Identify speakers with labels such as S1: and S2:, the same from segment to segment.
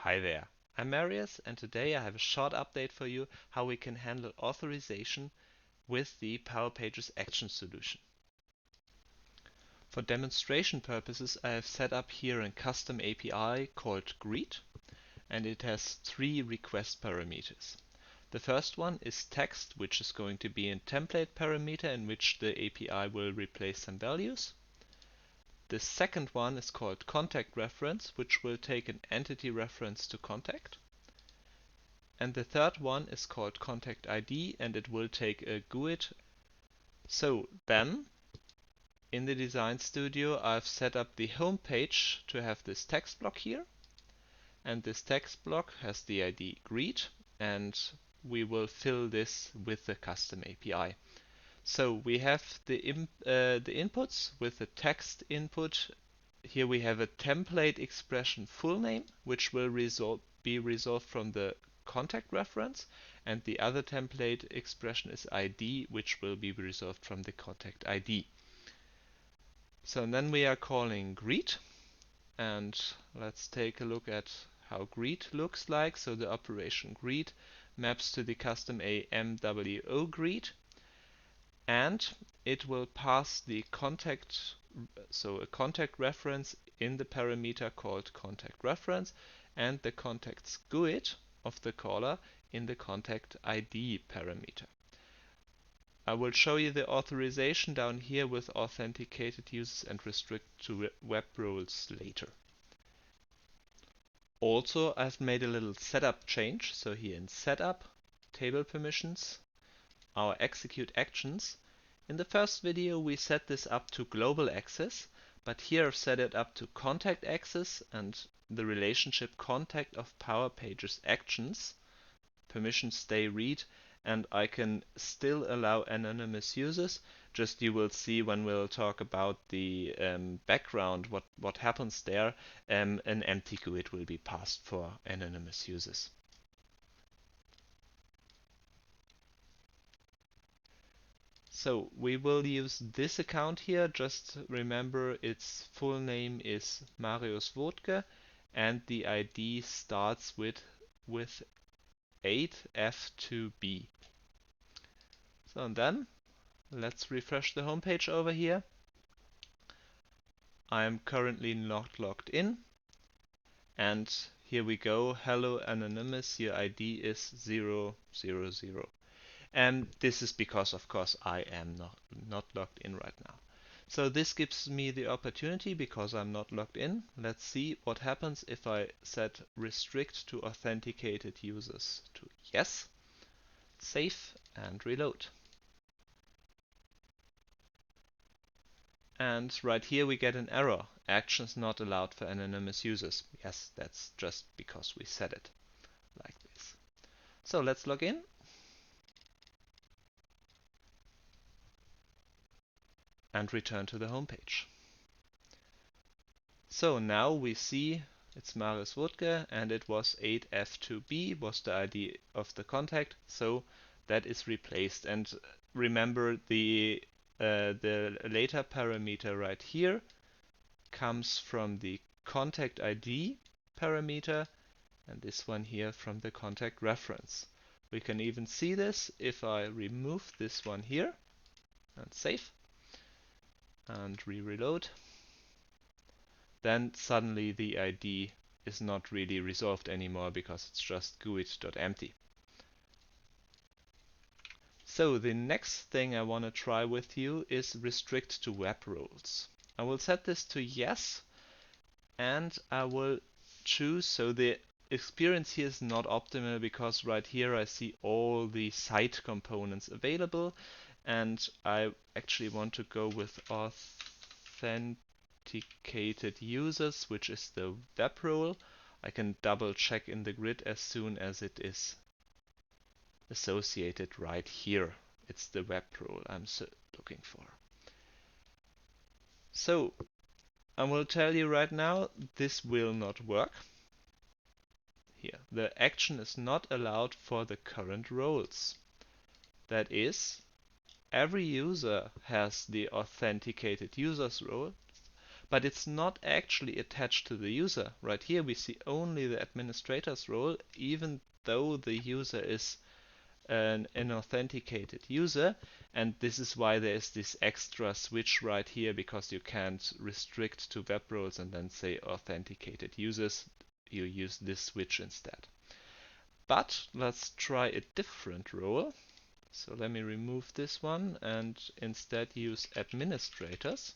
S1: Hi there, I'm Marius, and today I have a short update for you how we can handle authorization with the PowerPages action solution. For demonstration purposes, I have set up here a custom API called greet, and it has three request parameters. The first one is text, which is going to be a template parameter in which the API will replace some values. The second one is called contact reference, which will take an entity reference to contact. And the third one is called contact ID, and it will take a GUID. So then, in the Design Studio, I've set up the home page to have this text block here. And this text block has the ID greet, and we will fill this with the custom API. So we have the inputs with the text input. Here we have a template expression full name, which will be resolved from the contact reference, and the other template expression is ID, which will be resolved from the contact ID. So then we are calling greet, and let's take a look at how greet looks like. So the operation greet maps to the custom AMWO greet, and it will pass the contact, so a contact reference in the parameter called contact reference, and the contact's GUID of the caller in the contact ID parameter. I will show you the authorization down here with authenticated users and restrict to web roles later. Also, I've made a little setup change. So here in setup, table permissions, our execute actions. In the first video we set this up to global access, but here I've set it up to contact access and the relationship contact of PowerPages actions, permission stay read, and I can still allow anonymous users. Just you will see when we'll talk about the background, what happens there, an empty GUID will be passed for anonymous users. So we will use this account here. Just remember its full name is Marius Wodke and the ID starts with 8F2B. So and then let's refresh the homepage over here. I am currently not logged in, and here we go. Hello anonymous, your ID is 000. And this is because, of course, I am not logged in right now. So this gives me the opportunity, because I'm not logged in. Let's see what happens if I set restrict to authenticated users to yes, save and reload. And right here we get an error. Actions not allowed for anonymous users. Yes, that's just because we set it like this. So let's log in. And return to the home page. So now we see it's Marius Wodke and it was 8F2B was the ID of the contact, so that is replaced. And remember the later parameter right here comes from the contact ID parameter, and this one here from the contact reference. We can even see this if I remove this one here and save and reload. Then suddenly the ID is not really resolved anymore because it's just GUID.empty. So the next thing I want to try with you is restrict to web roles. I will set this to yes, and I will choose, so the experience here is not optimal because right here I see all the site components available, and I actually want to go with authenticated users, which is the web role. I can double check in the grid as soon as it is associated right here. It's the web role I'm looking for. So I will tell you right now, this will not work. Here, the action is not allowed for the current roles. That is, every user has the authenticated users role, but it's not actually attached to the user. Right here we see only the administrator's role, even though the user is an authenticated user, and this is why there is this extra switch right here, because you can't restrict to web roles and then say authenticated users. You use this switch instead. But let's try a different role. So let me remove this one and instead use administrators.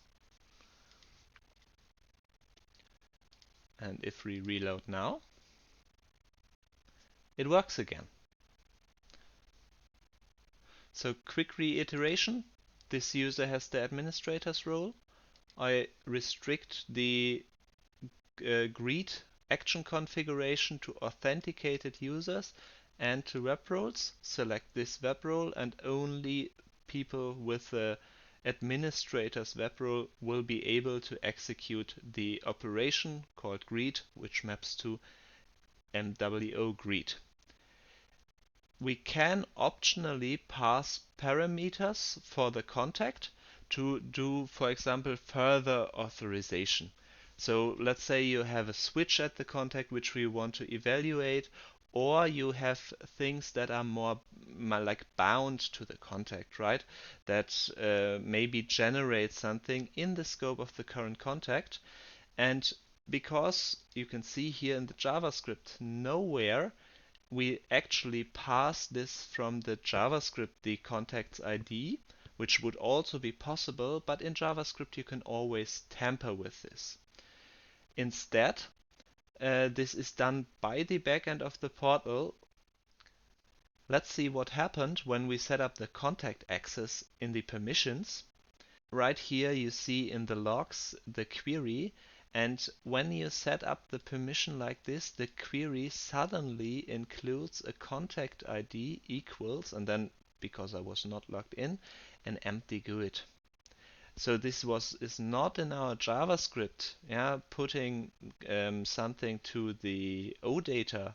S1: And if we reload now, it works again. So quick reiteration, this user has the administrator's role. I restrict the greet action configuration to authenticated users and to web roles. Select this web role, and only people with the administrator's web role will be able to execute the operation called greet, which maps to MWO greet. We can optionally pass parameters for the contact to do, for example, further authorization. So let's say you have a switch at the contact which we want to evaluate, or you have things that are more like bound to the contact, right? That maybe generate something in the scope of the current contact. And because you can see here in the JavaScript, nowhere we actually pass this from the JavaScript, the contact's ID, which would also be possible, but in JavaScript you can always tamper with this. Instead, this is done by the backend of the portal. Let's see what happened when we set up the contact access in the permissions. Right here you see in the logs the query, and when you set up the permission like this, the query suddenly includes a contact ID equals, and then because I was not logged in, an empty GUID. So this is not in our JavaScript, putting something to the OData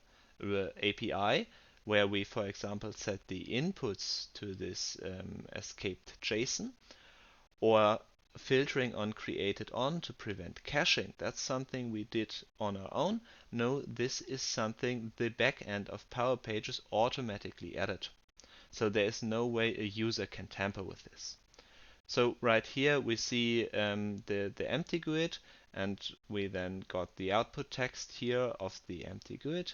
S1: API, where we, for example, set the inputs to this escaped JSON, or filtering on created on to prevent caching. That's something we did on our own. No, this is something the backend of PowerPages automatically added. So there is no way a user can tamper with this. So right here we see the empty GUID, and we then got the output text here of the empty GUID.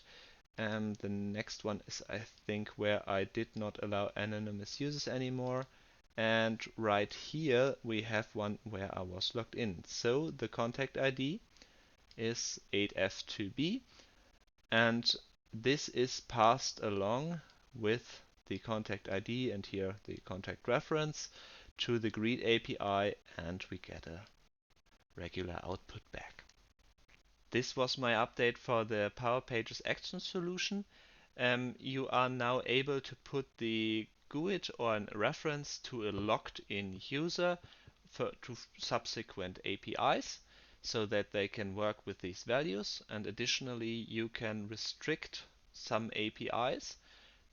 S1: The next one is, I think, where I did not allow anonymous users anymore. And right here we have one where I was logged in. So the contact ID is 8F2B, and this is passed along with the contact ID and here the contact reference to the greet API, and we get a regular output back. This was my update for the PowerPages action solution. You are now able to put the GUID or a reference to a logged in user to subsequent APIs, so that they can work with these values. And additionally, you can restrict some APIs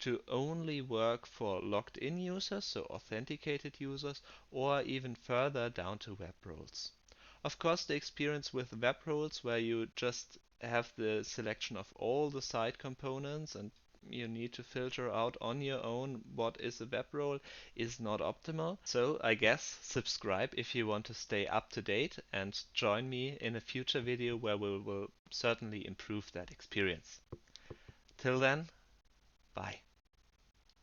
S1: to only work for logged in users, so authenticated users, or even further down to web roles. Of course, the experience with web roles, where you just have the selection of all the side components and you need to filter out on your own what is a web role, is not optimal. So I guess subscribe if you want to stay up to date, and join me in a future video where we will certainly improve that experience. Till then, bye.